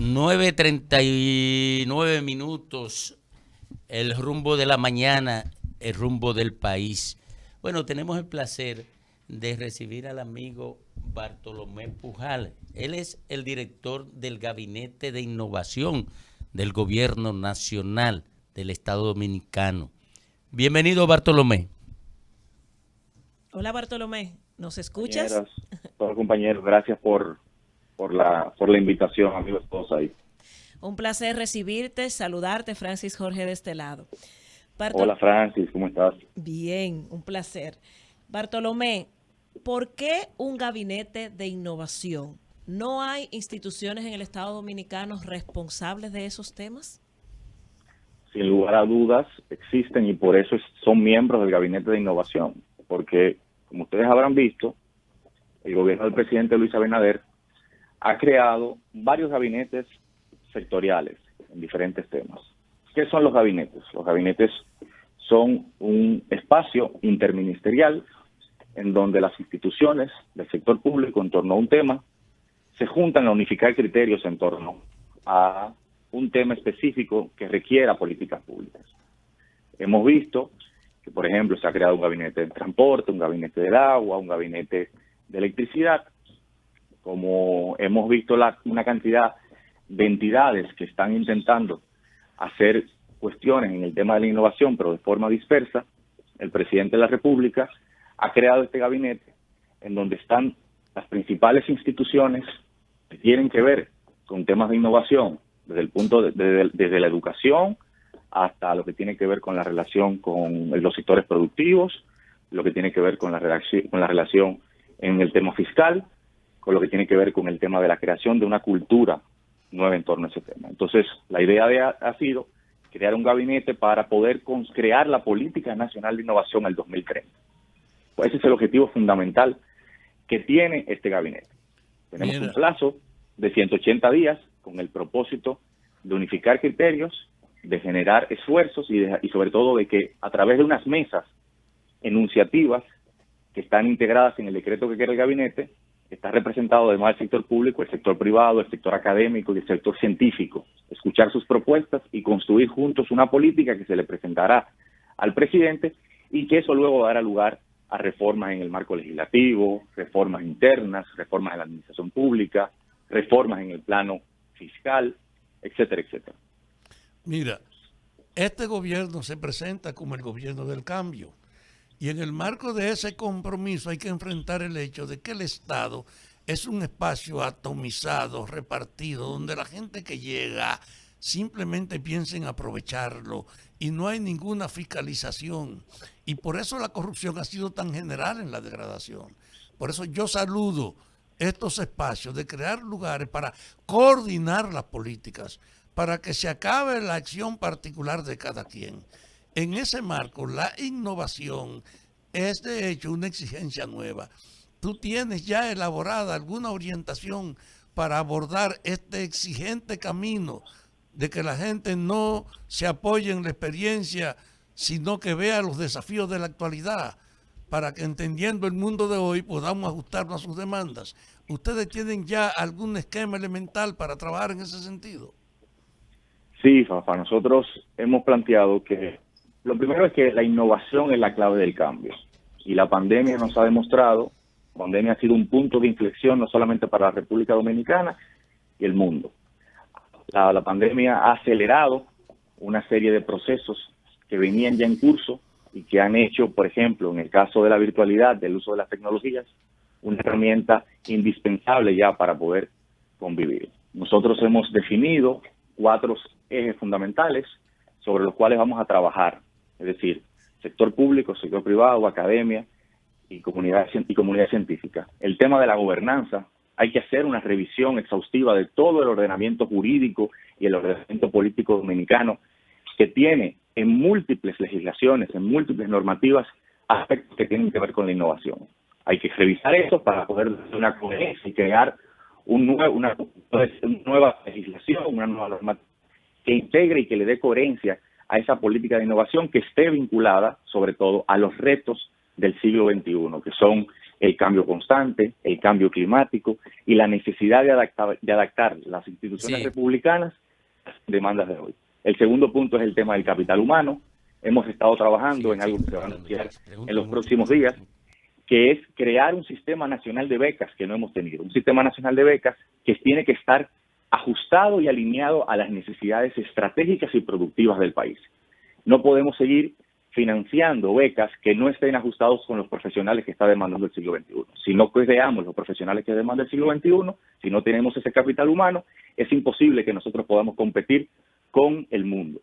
9:39, el rumbo de la mañana, el rumbo del país. Bueno, tenemos el placer de recibir al amigo Bartolomé Pujal. Él es el director del Gabinete de Innovación del Gobierno Nacional del Estado Dominicano. Bienvenido, Bartolomé. Hola Bartolomé, ¿nos escuchas? Compañeras, todos compañeros, gracias por la invitación, amigos todos ahí. Un placer recibirte, saludarte, Francis Jorge de este lado. Hola Francis, ¿cómo estás? Bien, un placer. Bartolomé, ¿por qué un gabinete de innovación? ¿No hay instituciones en el Estado Dominicano responsables de esos temas? Sin lugar a dudas existen y por eso son miembros del Gabinete de Innovación, porque como ustedes habrán visto, el gobierno del presidente Luis Abinader ha creado varios gabinetes sectoriales en diferentes temas. ¿Qué son los gabinetes? Los gabinetes son un espacio interministerial en donde las instituciones del sector público en torno a un tema se juntan a unificar criterios en torno a un tema específico que requiera políticas públicas. Hemos visto que, por ejemplo, se ha creado un gabinete de transporte, un gabinete del agua, un gabinete de electricidad, como hemos visto una cantidad de entidades que están intentando hacer cuestiones en el tema de la innovación, pero de forma dispersa. El presidente de la República ha creado este gabinete en donde están las principales instituciones que tienen que ver con temas de innovación, desde la educación hasta lo que tiene que ver con la relación con los sectores productivos, lo que tiene que ver con la relación en el tema fiscal, con lo que tiene que ver con el tema de la creación de una cultura nueva en torno a ese tema. Entonces, la idea ha sido crear un gabinete para poder crear la Política Nacional de Innovación al 2030. Pues ese es el objetivo fundamental que tiene este gabinete. Tenemos un plazo de 180 días con el propósito de unificar criterios, de generar esfuerzos y sobre todo de que a través de unas mesas enunciativas que están integradas en el decreto que quiere el gabinete, está representado además el sector público, el sector privado, el sector académico y el sector científico. Escuchar sus propuestas y construir juntos una política que se le presentará al presidente y que eso luego dará lugar a reformas en el marco legislativo, reformas internas, reformas en la administración pública, reformas en el plano fiscal, etcétera, etcétera. Mira, este gobierno se presenta como el gobierno del cambio. Y en el marco de ese compromiso hay que enfrentar el hecho de que el Estado es un espacio atomizado, repartido, donde la gente que llega simplemente piensa en aprovecharlo y no hay ninguna fiscalización. Y por eso la corrupción ha sido tan general en la degradación. Por eso yo saludo estos espacios de crear lugares para coordinar las políticas, para que se acabe la acción particular de cada quien. En ese marco, la innovación es de hecho una exigencia nueva. ¿Tú tienes ya elaborada alguna orientación para abordar este exigente camino de que la gente no se apoye en la experiencia, sino que vea los desafíos de la actualidad, para que entendiendo el mundo de hoy podamos ajustarnos a sus demandas? ¿Ustedes tienen ya algún esquema elemental para trabajar en ese sentido? Sí, Fafa, nosotros hemos planteado que lo primero es que la innovación es la clave del cambio. Y la pandemia nos ha demostrado, la pandemia ha sido un punto de inflexión no solamente para la República Dominicana y el mundo. La pandemia ha acelerado una serie de procesos que venían ya en curso y que han hecho, por ejemplo, en el caso de la virtualidad, del uso de las tecnologías, una herramienta indispensable ya para poder convivir. Nosotros hemos definido 4 ejes fundamentales sobre los cuales vamos a trabajar, es decir, sector público, sector privado, academia y comunidad científica. El tema de la gobernanza, hay que hacer una revisión exhaustiva de todo el ordenamiento jurídico y el ordenamiento político dominicano, que tiene en múltiples legislaciones, en múltiples normativas, aspectos que tienen que ver con la innovación. Hay que revisar eso para poder dar una coherencia y crear una nueva legislación, una nueva normativa que integre y que le dé coherencia a esa política de innovación que esté vinculada, sobre todo, a los retos del siglo XXI, que son el cambio constante, el cambio climático y la necesidad de adaptar las instituciones republicanas a las demandas de hoy. El segundo punto es el tema del capital humano. Hemos estado trabajando en algo que se va a anunciar en los próximos días, que es crear un sistema nacional de becas que no hemos tenido. Un sistema nacional de becas que tiene que estar ajustado y alineado a las necesidades estratégicas y productivas del país. No podemos seguir financiando becas que no estén ajustados con los profesionales que está demandando el siglo XXI. Si no creamos los profesionales que demanda el siglo XXI, si no tenemos ese capital humano, es imposible que nosotros podamos competir con el mundo.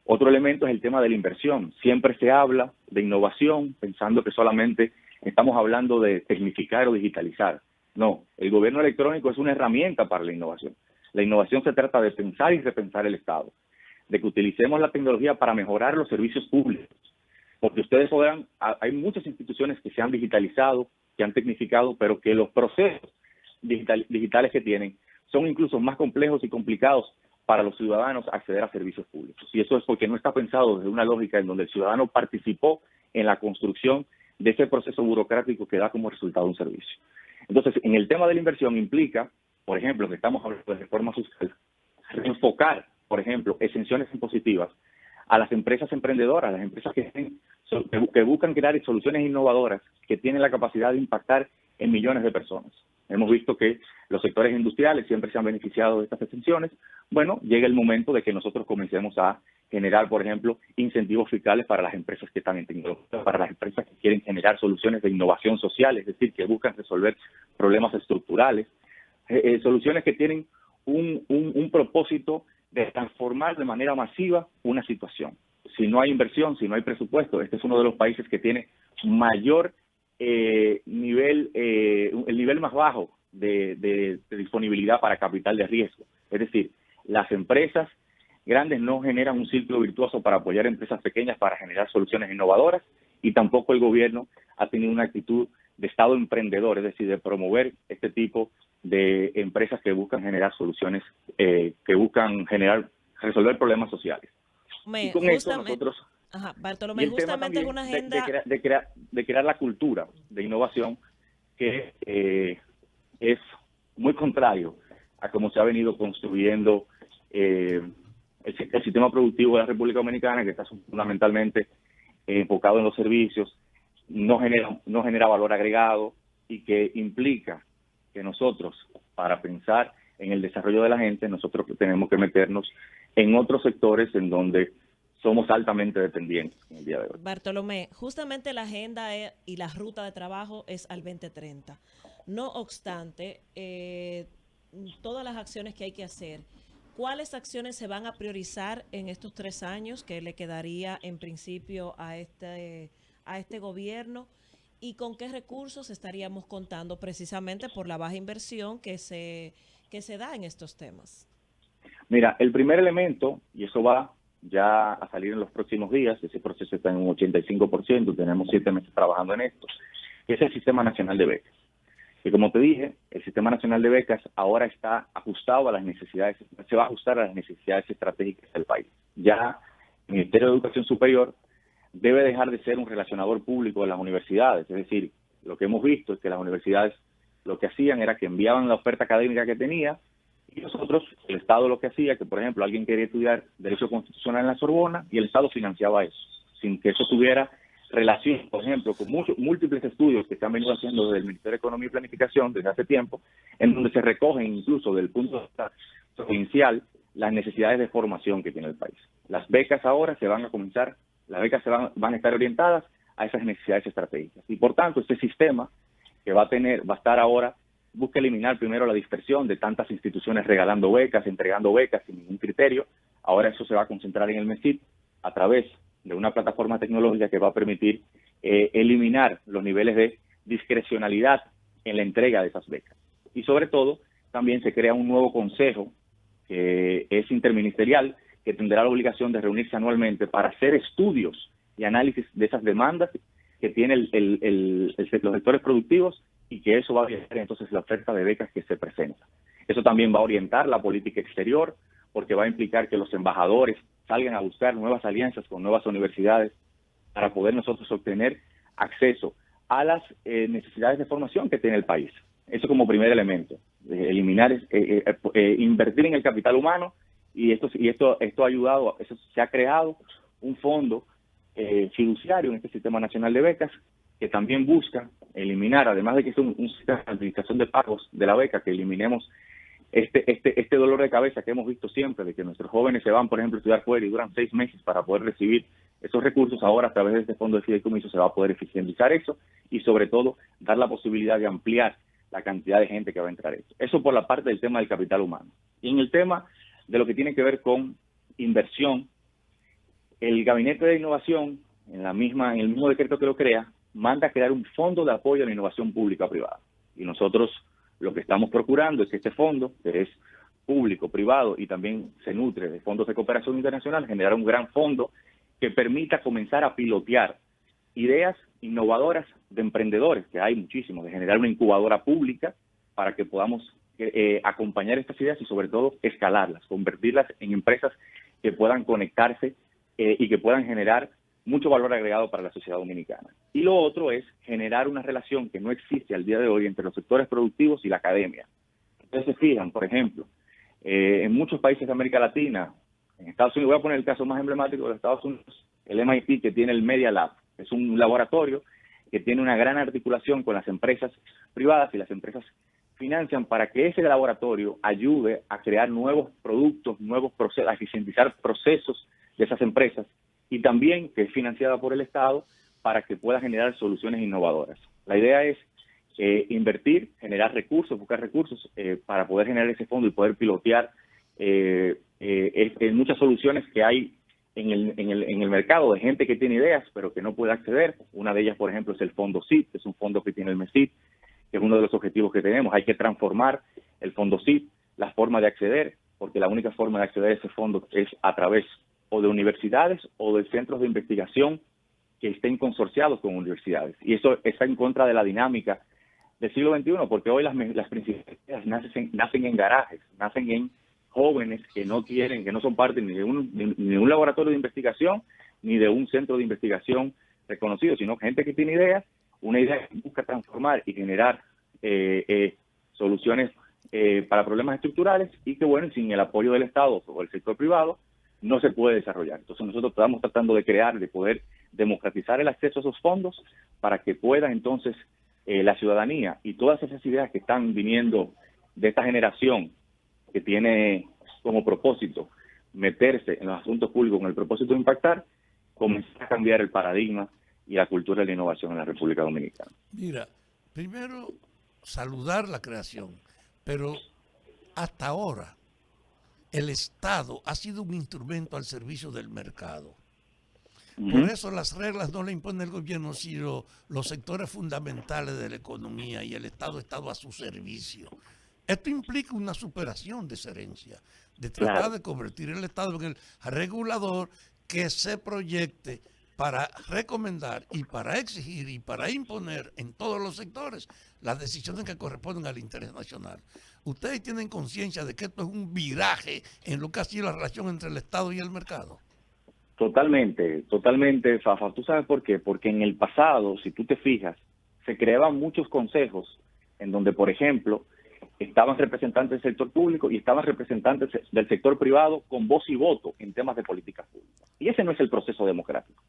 Otro elemento es el tema de la inversión. Siempre se habla de innovación pensando que solamente estamos hablando de tecnificar o digitalizar. No, el gobierno electrónico es una herramienta para la innovación. La innovación se trata de pensar y repensar el Estado, de que utilicemos la tecnología para mejorar los servicios públicos. Porque ustedes podrán, hay muchas instituciones que se han digitalizado, que han tecnificado, pero que los procesos digitales que tienen son incluso más complejos y complicados para los ciudadanos acceder a servicios públicos. Y eso es porque no está pensado desde una lógica en donde el ciudadano participó en la construcción de ese proceso burocrático que da como resultado un servicio. Entonces, en el tema de la inversión implica, por ejemplo, que estamos hablando de reforma fiscal, reenfocar, por ejemplo, exenciones impositivas a las empresas emprendedoras, a las empresas que buscan crear soluciones innovadoras que tienen la capacidad de impactar en millones de personas. Hemos visto que los sectores industriales siempre se han beneficiado de estas exenciones. Bueno, llega el momento de que nosotros comencemos a generar, por ejemplo, incentivos fiscales para las empresas que están en tecnología, para las empresas que quieren generar soluciones de innovación social, es decir, que buscan resolver problemas estructurales, soluciones que tienen un propósito de transformar de manera masiva una situación. Si no hay inversión, si no hay presupuesto, este es uno de los países que tiene mayor el nivel más bajo de disponibilidad para capital de riesgo. Es decir, las empresas grandes no generan un círculo virtuoso para apoyar empresas pequeñas para generar soluciones innovadoras, y tampoco el gobierno ha tenido una actitud de Estado emprendedor, es decir, de promover este tipo de empresas que buscan generar soluciones, que buscan resolver problemas sociales. Y con eso nosotros... Ajá, Bartolomé, justamente es una agenda... de crear la cultura de innovación que es muy contrario a cómo se ha venido construyendo el sistema productivo de la República Dominicana, que está fundamentalmente enfocado en los servicios, no genera valor agregado, y que implica que nosotros, para pensar en el desarrollo de la gente, nosotros tenemos que meternos en otros sectores en donde somos altamente dependientes en el día de hoy. Bartolomé, justamente la agenda y la ruta de trabajo es al 2030. No obstante, todas las acciones que hay que hacer, ¿cuáles acciones se van a priorizar en estos 3 años que le quedaría en principio a este gobierno? ¿Y con qué recursos estaríamos contando precisamente por la baja inversión que se da en estos temas? Mira, el primer elemento, y eso va ya a salir en los próximos días, ese proceso está en un 85%, tenemos 7 meses trabajando en esto, que es el Sistema Nacional de Becas. Que como te dije, el Sistema Nacional de Becas ahora está ajustado a las necesidades, se va a ajustar a las necesidades estratégicas del país. Ya el Ministerio de Educación Superior debe dejar de ser un relacionador público de las universidades, es decir, lo que hemos visto es que las universidades lo que hacían era que enviaban la oferta académica que tenía, y nosotros, el Estado lo que hacía, que por ejemplo alguien quería estudiar Derecho Constitucional en la Sorbona, y el Estado financiaba eso, sin que eso tuviera relación, por ejemplo, con múltiples estudios que se han venido haciendo desde el Ministerio de Economía y Planificación desde hace tiempo, en donde se recogen incluso del punto de vista provincial las necesidades de formación que tiene el país. Las becas ahora las becas van a estar orientadas a esas necesidades estratégicas, y por tanto este sistema que va a estar ahora, busca eliminar primero la dispersión de tantas instituciones regalando becas, entregando becas sin ningún criterio. Ahora eso se va a concentrar en el MESID a través de una plataforma tecnológica que va a permitir eliminar los niveles de discrecionalidad en la entrega de esas becas. Y sobre todo, también se crea un nuevo consejo que es interministerial, que tendrá la obligación de reunirse anualmente para hacer estudios y análisis de esas demandas que tienen los sectores productivos, y que eso va a orientar entonces la oferta de becas que se presenta. Eso también va a orientar la política exterior, porque va a implicar que los embajadores salgan a buscar nuevas alianzas con nuevas universidades para poder nosotros obtener acceso a las necesidades de formación que tiene el país. Eso como primer elemento. Eliminar, invertir en el capital humano, y esto ha ayudado, eso se ha creado un fondo fiduciario en este Sistema Nacional de Becas que también busca eliminar, además de que es un sistema de administración de pagos de la beca, que eliminemos este dolor de cabeza que hemos visto siempre, de que nuestros jóvenes se van, por ejemplo, a estudiar fuera y duran 6 meses para poder recibir esos recursos. Ahora, a través de este fondo de fideicomiso, se va a poder eficientizar eso y, sobre todo, dar la posibilidad de ampliar la cantidad de gente que va a entrar a eso. Eso por la parte del tema del capital humano. Y en el tema de lo que tiene que ver con inversión, el Gabinete de Innovación, en el mismo decreto que lo crea, manda a crear un fondo de apoyo a la innovación pública-privada. Y nosotros lo que estamos procurando es que este fondo, que es público, privado y también se nutre de fondos de cooperación internacional, generar un gran fondo que permita comenzar a pilotear ideas innovadoras de emprendedores, que hay muchísimos, de generar una incubadora pública para que podamos acompañar estas ideas y, sobre todo, escalarlas, convertirlas en empresas que puedan conectarse y que puedan generar mucho valor agregado para la sociedad dominicana. Y lo otro es generar una relación que no existe al día de hoy entre los sectores productivos y la academia. Ustedes se fijan, por ejemplo, en muchos países de América Latina, en Estados Unidos, voy a poner el caso más emblemático de los Estados Unidos, el MIT, que tiene el Media Lab. Es un laboratorio que tiene una gran articulación con las empresas privadas, y las empresas financian para que ese laboratorio ayude a crear nuevos productos, nuevos procesos, a eficientizar procesos de esas empresas, y también que es financiada por el Estado para que pueda generar soluciones innovadoras. La idea es invertir, generar recursos, buscar recursos para poder generar ese fondo y poder pilotear muchas soluciones que hay en el mercado, de gente que tiene ideas pero que no puede acceder. Una de ellas, por ejemplo, es el fondo SID, que es un fondo que tiene el MESID, que es uno de los objetivos que tenemos. Hay que transformar el fondo SID, la forma de acceder, porque la única forma de acceder a ese fondo es a través o de universidades o de centros de investigación que estén consorciados con universidades. Y eso está en contra de la dinámica del siglo XXI, porque hoy las principales ideas nacen en garajes, nacen en jóvenes que no son parte ni de un laboratorio de investigación ni de un centro de investigación reconocido, sino gente que tiene ideas, una idea que busca transformar y generar soluciones para problemas estructurales, y que, bueno, sin el apoyo del Estado o del sector privado no se puede desarrollar. Entonces nosotros estamos tratando de poder democratizar el acceso a esos fondos para que pueda entonces la ciudadanía y todas esas ideas que están viniendo de esta generación que tiene como propósito meterse en los asuntos públicos con el propósito de impactar, comenzar a cambiar el paradigma y la cultura de la innovación en la República Dominicana. Mira, primero saludar la creación, pero hasta ahora el Estado ha sido un instrumento al servicio del mercado. Por eso las reglas no le impone el gobierno, sino los sectores fundamentales de la economía, y el Estado ha estado a su servicio. Esto implica una superación de esa herencia, de tratar de convertir el Estado en el regulador que se proyecte para recomendar y para exigir y para imponer en todos los sectores las decisiones que corresponden al interés nacional. ¿Ustedes tienen conciencia de que esto es un viraje en lo que ha sido la relación entre el Estado y el mercado? Totalmente, Fafa. ¿Tú sabes por qué? Porque en el pasado, si tú te fijas, se creaban muchos consejos en donde, por ejemplo, estaban representantes del sector público y estaban representantes del sector privado con voz y voto en temas de políticas públicas. Y ese no es el proceso democrático.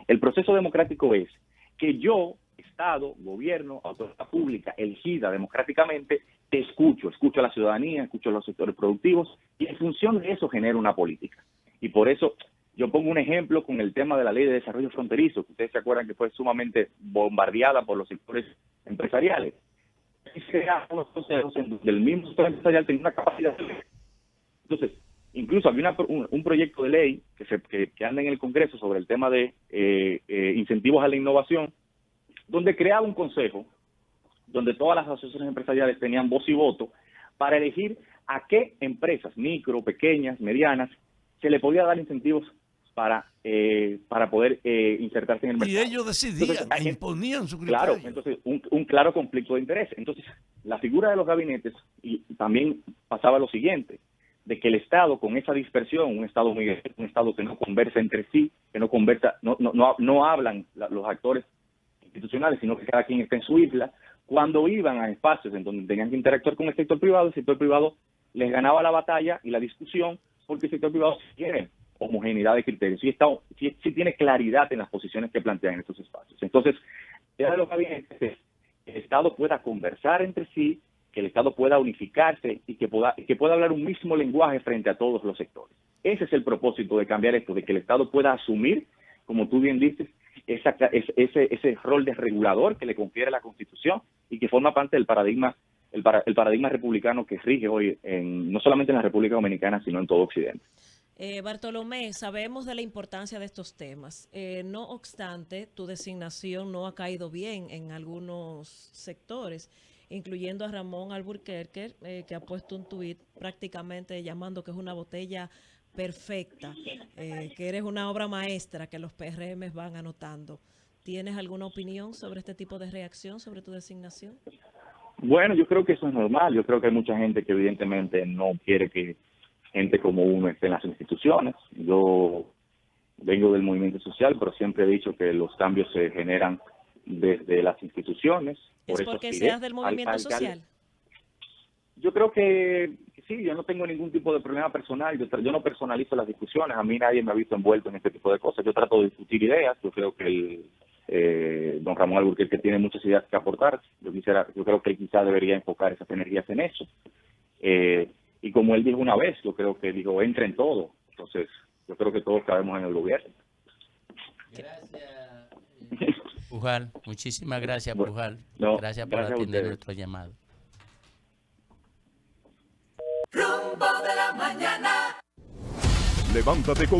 El proceso democrático es que yo, Estado, gobierno, autoridad pública, elegida democráticamente, te escucho a la ciudadanía, escucho a los sectores productivos, y en función de eso genero una política. Y por eso yo pongo un ejemplo con el tema de la Ley de Desarrollo Fronterizo, que ustedes se acuerdan que fue sumamente bombardeada por los sectores empresariales. Y se crearon unos consejos en donde el mismo sector empresarial tenía una capacidad de... Entonces, incluso había un proyecto de ley que anda en el Congreso sobre el tema de incentivos a la innovación, donde creaba un consejo, donde todas las asociaciones empresariales tenían voz y voto para elegir a qué empresas, micro, pequeñas, medianas, se le podía dar incentivos para poder insertarse en el mercado. Y ellos decidían, entonces, imponían su criterio. Claro, entonces un claro conflicto de interés. Entonces, la figura de los gabinetes, y también pasaba lo siguiente, de que el Estado, con esa dispersión, un Estado que no conversa entre sí, que no conversa, no hablan los actores institucionales, sino que cada quien está en su isla. Cuando iban a espacios en donde tenían que interactuar con el sector privado les ganaba la batalla y la discusión, porque el sector privado sí quiere homogeneidad de criterios, sí tiene claridad en las posiciones que plantean en estos espacios. Entonces, de los gabinetes es que el Estado pueda conversar entre sí, que el Estado pueda unificarse y que pueda hablar un mismo lenguaje frente a todos los sectores. Ese es el propósito de cambiar esto, de que el Estado pueda asumir, como tú bien dices, ese rol de regulador que le confiere la Constitución y que forma parte del paradigma, el paradigma republicano que rige hoy no solamente en la República Dominicana, sino en todo Occidente. Bartolomé, sabemos de la importancia de estos temas. No obstante, tu designación no ha caído bien en algunos sectores, incluyendo a Ramón Alburquerque, que ha puesto un tuit prácticamente llamando que es una botella perfecta, que eres una obra maestra que los PRM van anotando. ¿Tienes alguna opinión sobre este tipo de reacción, sobre tu designación? Bueno, yo creo que eso es normal. Yo creo que hay mucha gente que evidentemente no quiere que gente como uno esté en las instituciones. Yo vengo del movimiento social, pero siempre he dicho que los cambios se generan desde las instituciones. ¿Es porque seas del movimiento social? Yo creo que sí, yo no tengo ningún tipo de problema personal, yo no personalizo las discusiones, a mí nadie me ha visto envuelto en este tipo de cosas, yo trato de discutir ideas, yo creo que don Ramón Alburquerque tiene muchas ideas que aportar, yo creo que él quizá debería enfocar esas energías en eso, y como él dijo una vez, yo creo que dijo, entra en todo, entonces yo creo que todos cabemos en el gobierno. Gracias, Pujal, muchísimas gracias, Pujal, gracias por atender nuestro llamado. Rumbo de la mañana. Levántate con